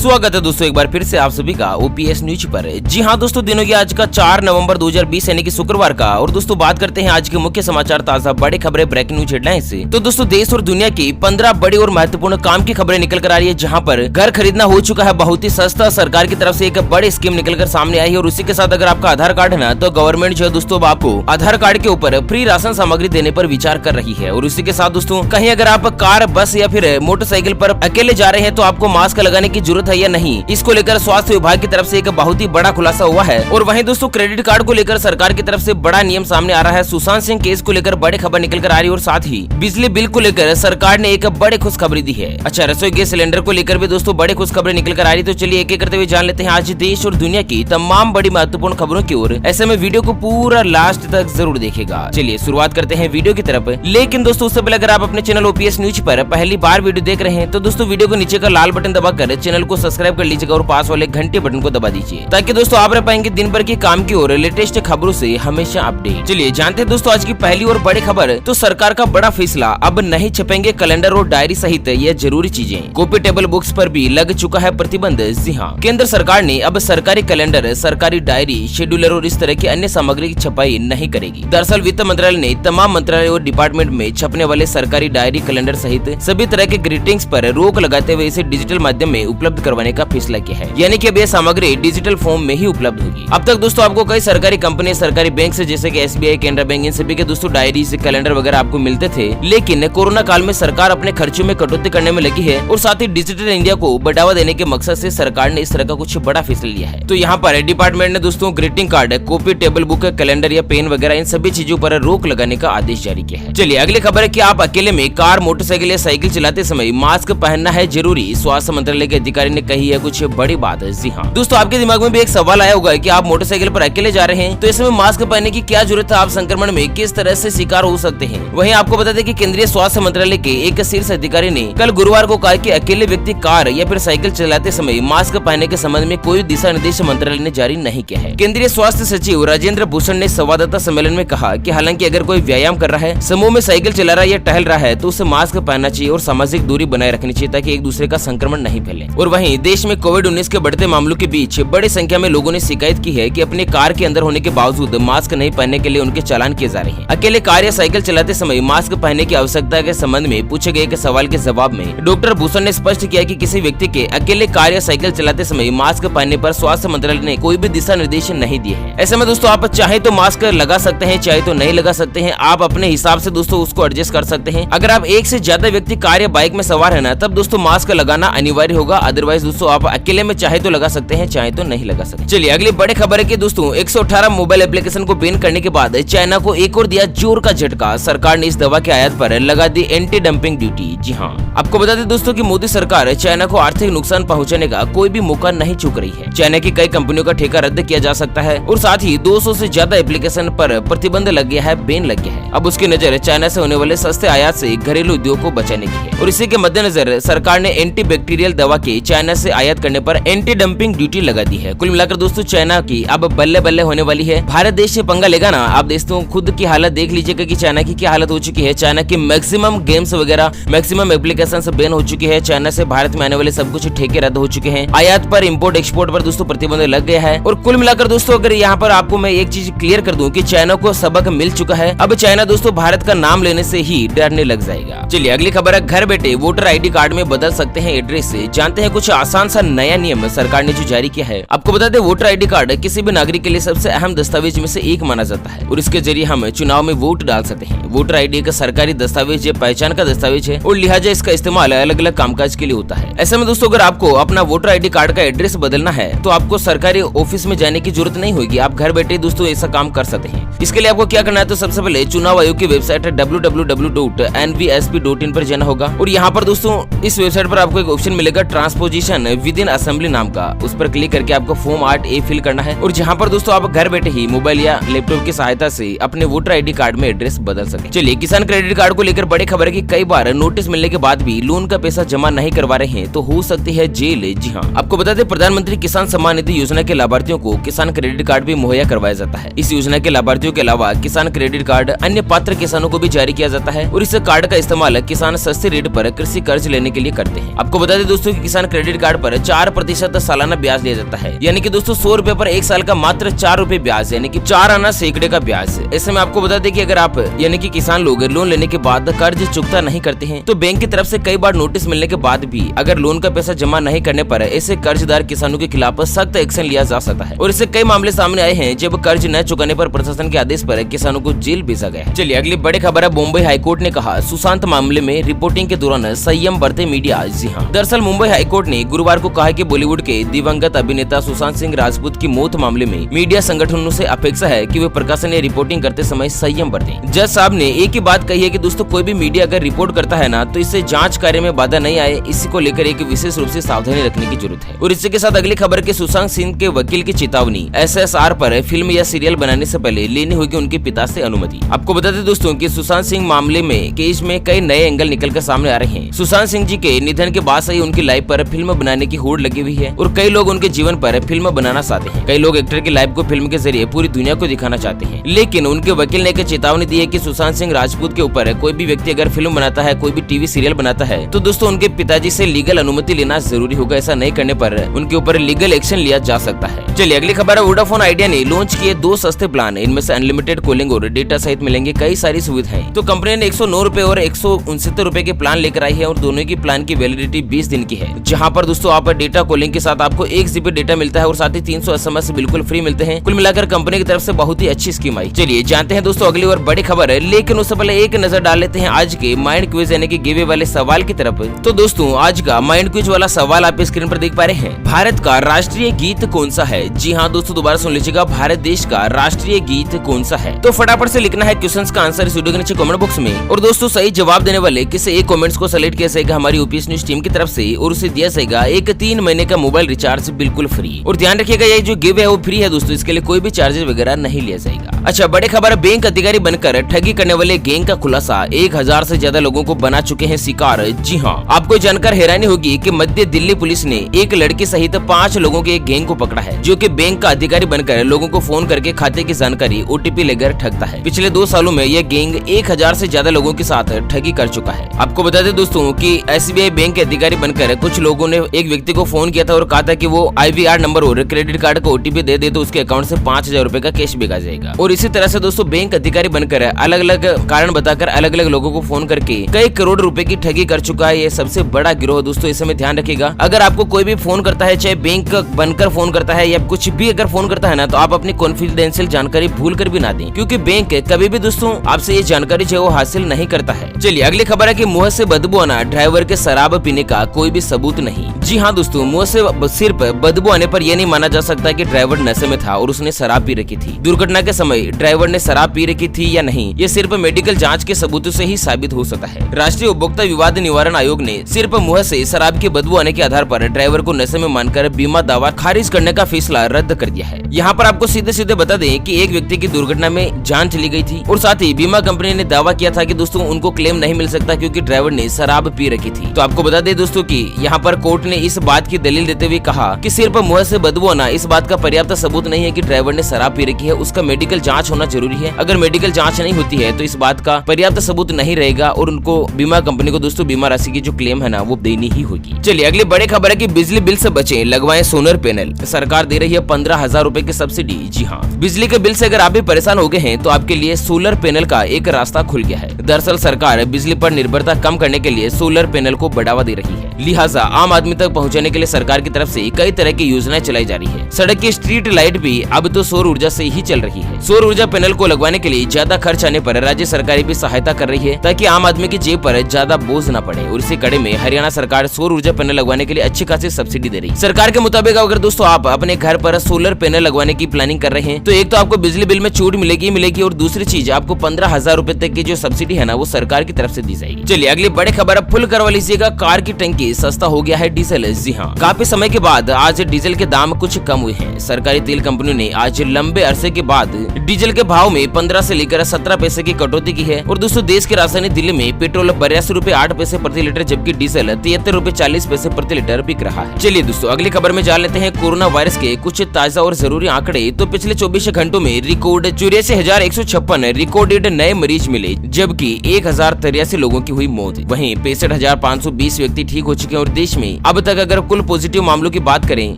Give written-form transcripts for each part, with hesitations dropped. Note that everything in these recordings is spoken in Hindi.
स्वागत है दोस्तों एक बार फिर से आप सभी का ओपीएस न्यूज पर। जी हाँ दोस्तों, दिनों की आज का 4 नवंबर 2020 यानी कि शुक्रवार का। और दोस्तों बात करते हैं आज के मुख्य समाचार, ताजा बड़े खबरें, ब्रेकिंग न्यूज हेडलाइन से। तो दोस्तों देश और दुनिया की 15 बड़ी और महत्वपूर्ण काम की खबरें निकल कर आ रही है, जहाँ पर घर खरीदना हो चुका है बहुत ही सस्ता। सरकार की तरफ से एक बड़ी स्कीम निकल कर सामने आई है और उसी के साथ अगर आपका आधार कार्ड है ना, तो गवर्नमेंट जो है दोस्तों आपको आधार कार्ड के ऊपर फ्री राशन सामग्री देने पर विचार कर रही है। और उसी के साथ दोस्तों कहीं अगर आप कार, बस या फिर मोटरसाइकिल पर अकेले जा रहे हैं तो आपको मास्क लगाने की जरूरत है या नहीं, इसको लेकर स्वास्थ्य विभाग की तरफ से एक बहुत ही बड़ा खुलासा हुआ है। और वहीं दोस्तों क्रेडिट कार्ड को लेकर सरकार की तरफ से बड़ा नियम सामने आ रहा है। सुशांत सिंह केस को लेकर बड़ी खबर निकल कर आ रही है और साथ ही बिजली बिल को लेकर सरकार ने एक बड़ी खुशखबरी दी है। अच्छा, रसोई गैस सिलेंडर को लेकर भी दोस्तों बड़ी खुशखबरी निकल कर आ रही है। तो चलिए एक एक करते हुए जान लेते हैं आज देश और दुनिया की तमाम बड़ी महत्वपूर्ण खबरों की ओर। ऐसे में वीडियो को पूरा लास्ट तक जरूर देखेगा। चलिए शुरुआत करते हैं वीडियो की तरफ। लेकिन दोस्तों उससे पहले अगर आप अपने चैनल ओपीएस न्यूज पर पहली बार वीडियो देख रहे हैं तो दोस्तों वीडियो को नीचे का लाल बटन दबाकर चैनल को सब्सक्राइब कर लीजिएगा और पास वाले घंटे बटन को दबा दीजिए, ताकि दोस्तों आप रह पाएंगे दिन भर के काम की और लेटेस्ट खबरों से हमेशा अपडेट। चलिए जानते हैं दोस्तों आज की पहली और बड़ी खबर। तो सरकार का बड़ा फैसला, अब नहीं छपेंगे कैलेंडर और डायरी सहित ये जरूरी चीजें। कॉपी टेबल बुक्स पर भी लग चुका है प्रतिबंध। जी हाँ, केंद्र सरकार ने अब सरकारी कैलेंडर, सरकारी डायरी, शेड्यूलर और इस तरह की अन्य सामग्री की छपाई नहीं करेगी। दरअसल वित्त मंत्रालय ने तमाम मंत्रालय और डिपार्टमेंट में छपने वाले सरकारी डायरी, कैलेंडर सहित सभी तरह के ग्रीटिंग्स पर रोक लगाते हुए इसे डिजिटल माध्यम में उपलब्ध करवाने का फैसला किया है। यानी कि अब यह सामग्री डिजिटल फॉर्म में ही उपलब्ध होगी। अब तक दोस्तों आपको कई सरकारी कंपनी, सरकारी बैंक से जैसे कि एसबीआई, कैनरा बैंक, इन सभी के दोस्तों डायरी, कैलेंडर वगैरह आपको मिलते थे। लेकिन कोरोना काल में सरकार अपने खर्चों में कटौती करने में लगी है और साथ ही डिजिटल इंडिया को बढ़ावा देने के मकसद से सरकार ने इस तरह का कुछ बड़ा फैसला लिया है। तो यहाँ पर डिपार्टमेंट ने दोस्तों greeting card, copy table book, calendar या पेन वगैरह इन सभी चीजों पर रोक लगाने का आदेश जारी किया है। चलिए अगली खबर है कि आप अकेले में कार, मोटरसाइकिल या साइकिल चलाते समय मास्क पहनना है जरूरी। स्वास्थ्य मंत्रालय के अधिकारी ने कही है कुछ बड़ी बात। जी हाँ दोस्तों, आपके दिमाग में भी एक सवाल आया होगा कि आप मोटरसाइकिल पर अकेले जा रहे हैं तो इसमें मास्क पहनने की क्या जरूरत है, आप संक्रमण में किस तरह से शिकार हो सकते हैं। वहीं आपको बता दें कि केंद्रीय स्वास्थ्य मंत्रालय के एक शीर्ष अधिकारी ने कल गुरुवार को कहा कि अकेले व्यक्ति कार या फिर साइकिल चलाते समय मास्क पहनने के संबंध में कोई दिशा निर्देश मंत्रालय ने जारी नहीं किया है। केंद्रीय स्वास्थ्य सचिव राजेंद्र भूषण ने संवाददाता सम्मेलन में कहा कि हालांकि अगर कोई व्यायाम कर रहा है, समूह में साइकिल चला रहा है या टहल रहा है तो उसे मास्क पहनना चाहिए और सामाजिक दूरी बनाए रखनी चाहिए ताकि एक दूसरे का संक्रमण नहीं फैले। और वहीं देश में कोविड-19 के बढ़ते मामलों के बीच बड़ी संख्या में लोगों ने शिकायत की है कि अपने कार के अंदर होने के बावजूद मास्क नहीं पहनने के लिए उनके चालान किए जा रहे हैं। अकेले कार या साइकिल चलाते समय मास्क पहनने की आवश्यकता के संबंध में पूछे गए एक सवाल के जवाब में डॉक्टर भूषण ने स्पष्ट किया कि किसी व्यक्ति के अकेले कार या साइकिल चलाते समय मास्क पहनने पर स्वास्थ्य मंत्रालय ने कोई भी दिशा निर्देश नहीं दिए हैं। ऐसे में दोस्तों आप चाहे तो मास्क लगा सकते हैं, चाहे तो नहीं लगा सकते हैं। आप अपने हिसाब से दोस्तों उसको एडजस्ट कर सकते हैं। अगर आप एक से ज्यादा व्यक्ति कार या बाइक में सवार है ना, तब दोस्तों मास्क लगाना अनिवार्य होगा। अदरवाइज दोस्तों आप अकेले में चाहे तो लगा सकते हैं, चाहे तो नहीं लगा सकते। चलिए अगली बड़ी खबर है कि दोस्तों 118 मोबाइल एप्लीकेशन को बैन करने के बाद चाइना को एक और दिया जोर का झटका। सरकार ने इस दवा के आयात पर लगा दी एंटी डंपिंग ड्यूटी। जी हाँ, आपको बता दें दोस्तों कि मोदी सरकार चाइना को आर्थिक नुकसान पहुंचाने का कोई भी मौका नहीं चूक रही है। चाइना की कई कंपनियों का ठेका रद्द किया जा सकता है और साथ ही 200 से ज्यादा एप्लीकेशन पर प्रतिबंध लग गया है, बैन लग गया है। अब उसकी नजर चाइना से होने वाले सस्ते आयात से घरेलू उद्योग को बचाने की है और इसी के मद्देनजर सरकार ने एंटी बैक्टीरियल दवा के चाइना से आयात करने पर एंटी डंपिंग ड्यूटी लगा दी है। कुल मिलाकर दोस्तों चाइना की अब बल्ले बल्ले होने वाली है। भारत देश से पंगा लेगा ना, आप दोस्तों खुद की हालत देख लीजिएगा कि चाइना की क्या हालत हो चुकी है। चाइना की मैक्सिमम गेम्स वगैरह, मैक्सिमम एप्लीकेशन से बैन हो चुकी है। चाइना से भारत में आने वाले सब कुछ ठेके रद्द हो चुके हैं। आयात पर, इंपोर्ट एक्सपोर्ट पर दोस्तों प्रतिबंध लग गया है। और कुल मिलाकर दोस्तों अगर यहाँ पर आपको मैं एक चीज क्लियर कर दूं कि चाइना को सबक मिल चुका है। अब चाइना दोस्तों भारत का नाम लेने से ही डरने लग जाएगा। चलिए अगली खबर है, घर बैठे वोटर आईडी कार्ड में बदल सकते हैं एड्रेस। से जानते हैं कुछ आसान सा नया नियम सरकार ने जो जारी किया है। आपको बता दें वोटर आईडी कार्ड किसी भी नागरिक के लिए सबसे अहम दस्तावेज में से एक माना जाता है और इसके जरिए हम चुनाव में वोट डाल सकते हैं। वोटर आईडी एक सरकारी दस्तावेज या पहचान का दस्तावेज है और लिहाजा इसका इस्तेमाल अलग अलग कामकाज के लिए होता है। ऐसे में दोस्तों अगर आपको अपना वोटर आईडी कार्ड का एड्रेस बदलना है तो आपको सरकारी ऑफिस में जाने की जरूरत नहीं होगी। आप घर बैठे दोस्तों ऐसा काम कर सकते हैं। इसके लिए आपको क्या करना है, तो सबसे पहले चुनाव आयोग की वेबसाइट www.nvsp.in पर जाना होगा और यहाँ पर दोस्तों इस वेबसाइट पर आपको एक ऑप्शन मिलेगा ट्रांसपोजिशन विद इन असेंबली नाम का। उस पर क्लिक करके आपको फॉर्म 8A फिल करना है और जहाँ पर दोस्तों आप घर बैठे ही मोबाइल या लैपटॉप की सहायता से अपने वोटर आईडी कार्ड में एड्रेस बदल सकते। चलिए किसान क्रेडिट कार्ड को लेकर बड़ी खबर है कि कई बार नोटिस मिलने के बाद भी लोन का पैसा जमा नहीं करवा रहे हैं तो हो सकती है जेल। जी हाँ, आपको बता दें प्रधानमंत्री किसान सम्मान निधि योजना के लाभार्थियों को किसान क्रेडिट कार्ड भी मुहैया करवाया जाता है। इस योजना के लाभार्थियों के अलावा किसान क्रेडिट कार्ड अन्य पात्र किसानों को भी जारी किया जाता है और इस कार्ड का इस्तेमाल किसान सस्ते रेट पर कृषि कर्ज लेने के लिए करते हैं। आपको बता दें दोस्तों कि किसान क्रेडिट क्रेडिट कार्ड पर 4% सालाना ब्याज लिया जाता है। यानी कि दोस्तों 100 रुपए पर 1 साल का मात्र 4 रुपए ब्याज, यानी कि 4 आना सैकड़े का ब्याज। ऐसे में आपको बता दें कि अगर आप यानी कि किसान लोग लोन लेने के बाद कर्ज चुकता नहीं करते हैं तो बैंक की तरफ से कई बार नोटिस मिलने के बाद भी अगर लोन का पैसा जमा नहीं करने पर ऐसे कर्जदार किसानों के खिलाफ सख्त एक्शन लिया जा सकता है। और इससे कई मामले सामने आए हैं जब कर्ज न चुकाने पर प्रशासन के आदेश पर किसानों को जेल भेजा गया। चलिए अगली बड़ी खबर है, मुंबई हाईकोर्ट ने कहा सुशांत मामले में रिपोर्टिंग के दौरान संयम बरते मीडिया। जी हाँ, दरअसल मुंबई हाईकोर्ट ने गुरुवार को कहा कि बॉलीवुड के दिवंगत अभिनेता सुशांत सिंह राजपूत की मौत मामले में मीडिया संगठनों से अपेक्षा है कि वे प्रकाशन या रिपोर्टिंग करते समय संयम बरतें। जज साहब ने एक ही बात कही है कि दोस्तों कोई भी मीडिया अगर रिपोर्ट करता है ना तो इससे जांच कार्य में बाधा नहीं आए, इसी को लेकर एक विशेष रूप से सावधानी रखने की जरूरत है। और इसी के साथ अगली खबर के सुशांत सिंह के वकील की चेतावनी, SSR पर फिल्म या सीरियल बनाने से पहले लेनी होगी उनके पिता से अनुमति। आपको बता दें दोस्तों कि सुशांत सिंह मामले में केस में कई नए एंगल निकलकर सामने आ रहे हैं। सुशांत सिंह जी के निधन के बाद से ही उनकी लाइफ पर फिल्म बनाने की होड़ लगी हुई है और कई लोग उनके जीवन पर फिल्म बनाना चाहते हैं। कई लोग एक्टर की लाइफ को फिल्म के जरिए पूरी दुनिया को दिखाना चाहते हैं, लेकिन उनके वकील ने एक चेतावनी दी है कि सुशांत सिंह राजपूत के ऊपर कोई भी व्यक्ति अगर फिल्म बनाता है, कोई भी टीवी सीरियल बनाता है तो दोस्तों उनके पिताजी से लीगल अनुमति लेना जरूरी होगा। ऐसा नहीं करने पर उनके ऊपर लीगल एक्शन लिया जा सकता है। चलिए अगली खबर है, वोडाफोन आइडिया ने लॉन्च किए 2 सस्ते प्लान। इनमें से अनलिमिटेड कॉलिंग और डेटा सहित मिलेंगे कई सारी सुविधाएं। तो कंपनी ने 109 रुपए और 169 रुपए के प्लान लेकर आई है और दोनों की प्लान की वैलिडिटी 20 दिन की है, जहां पर दोस्तों आप डेटा कॉलिंग के साथ आपको 1 GB डेटा मिलता है और साथ ही 300 SMS बिल्कुल फ्री मिलते हैं। कुल मिलाकर कंपनी की तरफ से बहुत ही अच्छी स्कीम आई। चलिए जानते हैं दोस्तों अगली और बड़ी खबर है, लेकिन उससे पहले एक नजर डाल लेते हैं आज के माइंड क्विज यानी कि गिवे वाले सवाल की तरफ। तो दोस्तों आज का माइंड क्विज वाला सवाल आप स्क्रीन पर देख पा रहे हैं। भारत का राष्ट्रीय गीत कौन सा है? जी हाँ दोस्तों, दोबारा सुन लीजिएगा, भारत देश का राष्ट्रीय गीत कौन सा है? तो फटाफट से लिखना है क्वेश्चंस का आंसर इस वीडियो के नीचे कमेंट बॉक्स में। और दोस्तों सही जवाब देने वाले किसी एक कमेंट्स को सेलेक्ट किया जाएगा हमारी यूपीएस न्यूज टीम की तरफ से और उसे दिया जाएगा एक 3 महीने का मोबाइल रिचार्ज बिल्कुल फ्री। और ध्यान रखिएगा ये जो गिव है वो फ्री है दोस्तों, इसके लिए कोई भी चार्जेस वगैरह नहीं लिया जाएगा। अच्छा बड़े खबर, बैंक अधिकारी बनकर ठगी करने वाले गैंग का खुलासा, 1000 से ज्यादा लोगों को बना चुके हैं शिकार। जी हाँ, आपको जानकर हैरानी होगी कि मध्य दिल्ली पुलिस ने एक लड़की सहित 5 लोगों के एक गैंग को पकड़ा है जो कि बैंक का अधिकारी बनकर लोगों को फोन करके खाते की जानकारी OTP लेकर ठगता है। पिछले 2 सालों में यह गैंग 1000 से ज्यादा लोगों के साथ ठगी कर चुका है। आपको बता दें दोस्तों कि SBI बैंक के अधिकारी बनकर कुछ लोगों ने एक व्यक्ति को फोन किया था और कहा था कि वो IVR नंबर और क्रेडिट कार्ड का OTP दे तो उसके अकाउंट से 5000 रुपए का कैश भेजा जाएगा। और इसी तरह से दोस्तों बैंक अधिकारी बनकर अलग अलग कारण बताकर अलग अलग लोगों को फोन करके कई करोड़ रुपए की ठगी कर चुका है। ये सबसे बड़ा गिरोह दोस्तों, इस समय ध्यान रखिएगा। अगर आपको कोई भी फोन करता है, चाहे बैंक बनकर फोन करता है या कुछ भी अगर फोन करता है ना, तो आप अपनी कॉन्फिडेंशियल जानकारी भूल कर भी ना दें, क्योंकि बैंक कभी भी दोस्तों आपसे ये जानकारी जो है वो हासिल नहीं करता है। चलिए अगली खबर है कि मुंह से बदबू आना ड्राइवर के शराब पीने का कोई भी सबूत नहीं। जी हाँ दोस्तों, मुंह से सिर्फ बदबू आने पर यह नहीं माना जा सकता कि ड्राइवर नशे में था और उसने शराब पी रखी थी। दुर्घटना के समय ड्राइवर ने शराब पी रखी थी या नहीं, ये सिर्फ मेडिकल जांच के सबूतों से ही साबित हो सकता है। राष्ट्रीय उपभोक्ता विवाद निवारण आयोग ने सिर्फ मुंह से शराब की बदबू आने के आधार पर ड्राइवर को नशे में मानकर बीमा दावा खारिज करने का फैसला रद्द कर दिया है। यहाँ पर आपको सीधे सीधे बता दें कि एक व्यक्ति की दुर्घटना में जान चली गई थी और साथ ही बीमा कंपनी ने दावा किया था कि दोस्तों उनको क्लेम नहीं मिल सकता क्योंकि ड्राइवर ने शराब पी रखी थी। तो आपको बता दें दोस्तों कि यहाँ पर कोर्ट ने इस बात की दलील देते हुए कहा कि सिर्फ मुंह से बदबू आना इस बात का पर्याप्त सबूत नहीं है कि ड्राइवर ने शराब पी रखी है, उसका मेडिकल जांच होना जरूरी है। अगर मेडिकल जांच नहीं होती है तो इस बात का पर्याप्त सबूत नहीं रहेगा और उनको बीमा कंपनी को दोस्तों बीमा राशि की जो क्लेम है ना वो देनी ही होगी। चलिए अगली बड़ी खबर है कि बिजली बिल से बचे, लगवाएं सोलर पैनल। सरकार दे रही है 15,000 रुपए की सब्सिडी। जी हाँ, बिजली के बिल से अगर आप भी परेशान हो गए हैं तो आपके लिए सोलर पैनल का एक रास्ता खुल गया है। दरअसल सरकार बिजली पर निर्भरता कम करने के लिए सोलर पैनल को बढ़ावा दे रही है, लिहाजा आम आदमी तक पहुंचाने के लिए सरकार की तरफ से कई तरह की योजनाएं चलाई जा रही है। सड़क की स्ट्रीट लाइट भी अब तो सौर ऊर्जा से ही चल रही है। सौर ऊर्जा पैनल को लगवाने के लिए ज्यादा खर्च आने पर राज्य सरकारें भी सहायता कर रही है ताकि आम आदमी की जेब पर ज्यादा बोझ न पड़े। और इसी कड़े में हरियाणा सरकार सौर ऊर्जा पैनल लगवाने के लिए अच्छी खासी सब्सिडी दे रही है। सरकार के मुताबिक अगर दोस्तों आप अपने घर पर सोलर पैनल लगवाने की प्लानिंग कर रहे हैं तो एक तो आपको बिजली बिल में छूट मिलेगी और दूसरी चीज आपको 15,000 रुपए तक की जो सब्सिडी है ना वो सरकार की तरफ से दी जाएगी। चलिए अगली बड़ी खबर, फुल करवा लीजिएगा, कार की टंकी सस्ता हो गया है डीजल। जी हाँ, काफी समय के बाद आज डीजल के दाम कुछ कम हुए हैं। सरकारी तेल कंपनी ने आज लंबे अरसे के बाद डीजल के भाव में 15 से लेकर 17 पैसे की कटौती की है। और दोस्तों देश की राजधानी दिल्ली में पेट्रोल 82 रुपए 8 पैसे प्रति लीटर जबकि डीजल 73 रुपए 40 पैसे प्रति लीटर बिक रहा है। चलिए दोस्तों अगली खबर में जान लेते हैं कोरोना वायरस के कुछ ताजा और जरूरी आंकड़े। तो पिछले 24 घंटों में रिकॉर्ड 84,156 रिकॉर्डेड नए मरीज मिले जबकि 1083 लोगों की हुई मौत। वहीं 65,520 व्यक्ति ठीक हो चुके हैं और देश में अब तक अगर कुल पॉजिटिव मामलों की बात करें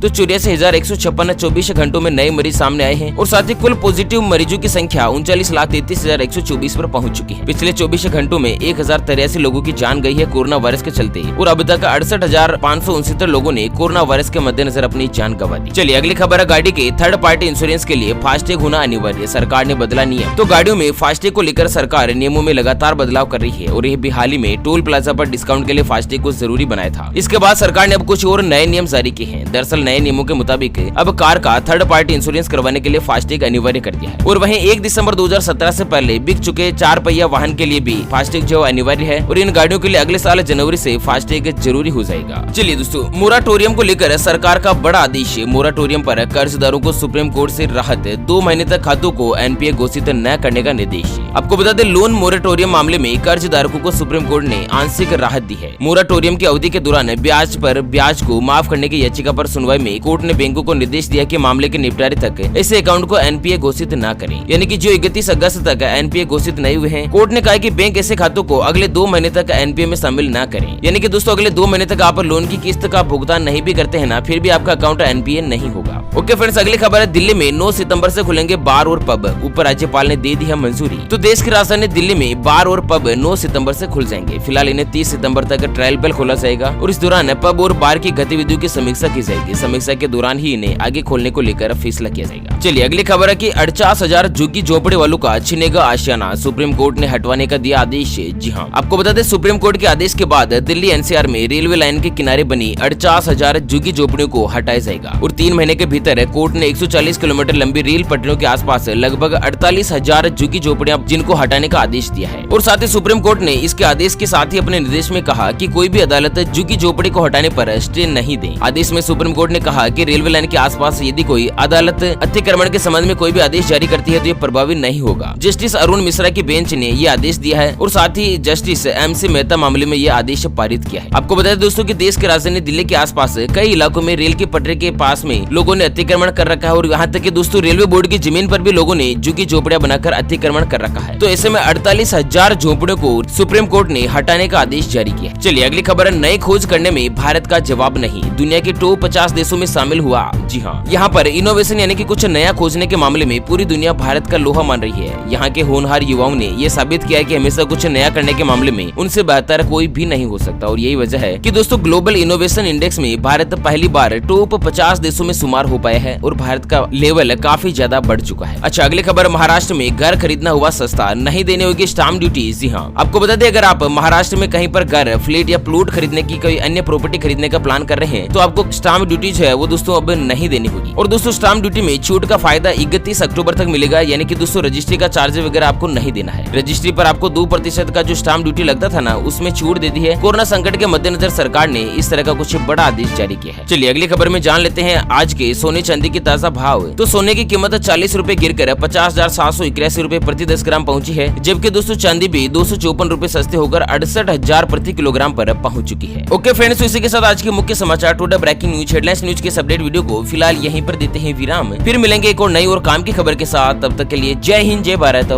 तो 84,156 24 घंटों में नए मरीज सामने आए हैं और साथ ही कुल पॉजिटिव मरीजों की संख्या 39,33,124 पर पहुंच चुकी है। पिछले 24 घंटों में 1,083 लोगों की जान गई है कोरोना वायरस के चलते और अब तक 68,569 लोगों ने कोरोना वायरस के मद्देनजर अपनी जान गंवा दी। चलिए अगली खबर है, गाड़ी के थर्ड पार्टी इंश्योरेंस के लिए फास्टैग होना अनिवार्य, सरकार ने बदला नियम। तो गाड़ियों में फास्टैग को लेकर सरकार नियमों में लगातार बदलाव कर रही है और यह भी हाल ही में टोल प्लाजा पर डिस्काउंट के लिए फास्टैग को जरूरी बनाया था। इसके बाद सरकार ने अब कुछ और नए नियम जारी किए हैं। दरअसल नए नियमों के मुताबिक अब कार का थर्ड पार्टी इंश्योरेंस करवाने के लिए फास्टैग अनिवार्य कर दिया है और वहीं 1 दिसंबर 2017 से पहले बिक चुके 4 पहिया वाहन के लिए भी फास्टैग जो अनिवार्य है और इन गाड़ियों के लिए अगले साल जनवरी से फास्टैग जरूरी हो जाएगा। चलिए दोस्तों, मोराटोरियम को लेकर सरकार का बड़ा आदेश। मोराटोरियम पर कर्जदारों को सुप्रीम कोर्ट से राहत, 2 महीने तक खातों को एनपीए घोषित न करने का निर्देश। आपको बता दें, लोन मोराटोरियम मामले में कर्जदारों को सुप्रीम कोर्ट ने आंशिक राहत दी है। मोराटोरियम की अवधि के दौरान ब्याज पर ब्याज को माफ करने की याचिका पर सुनवाई में कोर्ट ने बैंकों को निर्देश दिया कि मामले के निपटारे तक ऐसे अकाउंट को एनपीए घोषित न करें, यानी कि जो 31 अगस्त तक एनपीए घोषित नहीं हुए हैं। कोर्ट ने कहा कि बैंक ऐसे खातों को अगले 2 महीने तक एनपीए में शामिल न करें, यानी कि दोस्तों अगले 2 महीने तक आप लोन की किस्त का भुगतान नहीं भी करते हैं ना, फिर भी आपका अकाउंट एनपीए नहीं होगा। ओके फ्रेंड्स, अगली खबर है, दिल्ली में 9 सितंबर से खुलेंगे बार और पब, ऊपर राज्यपाल ने दे दी है मंजूरी। तो देश की राजधानी दिल्ली में बार और पब 9 सितंबर से खुल जाएंगे। फिलहाल इन्हें 30 सितंबर तक ट्रायल पर खोला जाएगा और इस दौरान पब और बार की गतिविधियों की समीक्षा की जाएगी। समीक्षा के दौरान ही इन्हें आगे खोलने को लेकर फैसला किया जाएगा। चलिए अगली खबर है कि 48,000 झुग्गी झोपड़ी वालों का छिनेगा आशियाना, सुप्रीम कोर्ट ने हटवाने का दिया आदेश। जी हाँ, आपको बता दें, सुप्रीम कोर्ट के आदेश के बाद दिल्ली एनसीआर में रेलवे लाइन के किनारे बनी 48,000 झुग्गी झोपड़ियों को हटाया जाएगा और 3 महीने के भीतर कोर्ट ने 140 किलोमीटर लंबी रेल पटरियों के आसपास लगभग 48,000 झुग्गी झोपड़ियां जिनको हटाने का आदेश दिया है। और साथ ही सुप्रीम कोर्ट ने इसके आदेश के साथ ही अपने निर्देश में कहा कि कोई भी अदालत झुग्गी झोपड़ी को हटाने पर स्टे नहीं दे। आदेश में सुप्रीम कोर्ट ने कहा कि रेलवे लाइन के आसपास यदि कोई अदालत अतिक्रमण के संबंध में कोई भी आदेश जारी करती है तो ये प्रभावी नहीं होगा। जस्टिस अरुण मिश्रा की बेंच ने ये आदेश दिया है और साथ ही जस्टिस MC मेहता मामले में ये आदेश पारित किया है। आपको बता दें दोस्तों कि देश की राजधानी दिल्ली के आसपास कई इलाकों में रेल की पटरी के पास में लोगों ने अतिक्रमण कर रखा है और यहाँ तक कि दोस्तों रेलवे बोर्ड की जमीन पर भी लोगों ने झुग्गी झोपड़ियां बनाकर अतिक्रमण कर रखा है। तो ऐसे में 48,000 झोपड़ियों को सुप्रीम कोर्ट ने हटाने का आदेश जारी किया। चलिए अगली खबर है, नई खोज करने में भारत का जवाब नहीं, दुनिया के टॉप 50 देशों में शामिल हुआ। जी हाँ, यहाँ पर इनोवेशन यानी कि कुछ नया खोजने के मामले में पूरी दुनिया भारत का लोहा मान रही है। यहाँ के होनहार युवाओं ने ये साबित किया है कि हमेशा कुछ नया करने के मामले में उनसे बेहतर कोई भी नहीं हो सकता और यही वजह है कि दोस्तों ग्लोबल इनोवेशन इंडेक्स में भारत पहली बार टॉप 50 देशों में शुमार हो पाया है और भारत का लेवल काफी ज्यादा बढ़ चुका है। अच्छा अगली खबर, महाराष्ट्र में घर खरीदना हुआ सस्ता, नहीं देने होगी स्टाम्प ड्यूटी। जी हाँ, आपको बता दें, अगर आप महाराष्ट्र में कहीं पर घर, फ्लैट या प्लॉट खरीदने की कोई अन्य प्रॉपर्टी खरीदने का प्लान कर रहे हैं तो आपको स्टाम्प ड्यूटी जो है वो दोस्तों अब नहीं देनी होगी। और दोस्तों स्टाम्प ड्यूटी में छूट का फायदा 31 अक्टूबर तक मिलेगा, यानी कि दोस्तों रजिस्ट्री का चार्ज वगैरह आपको नहीं देना है। रजिस्ट्री पर आपको 2% का जो स्टाम्प ड्यूटी लगता था ना, उसमें छूट दे दी है। कोरोना संकट के मद्देनजर सरकार ने इस तरह का कुछ बड़ा आदेश जारी किया है। चलिए अगली खबर में जान लेते हैं आज के सोने चांदी की ताजा भाव। तो सोने की कीमत 40 रूपए गिरकर 50,781 रूपए प्रति 10 ग्राम पहुंची है, जबकि दोस्तों चांदी भी 254 रूपए सस्ते होकर 68,000 प्रति किलोग्राम पर पहुंच चुकी है। ओके फ्रेंड्स, इसी के साथ आज के मुख्य समाचार today breaking news headlines news के अपडेट वीडियो को फिलहाल यहीं पर देते हैं विराम। फिर मिलेंगे एक और नई और काम की खबर के साथ, तब तक के लिए जय हिंद जय भारत।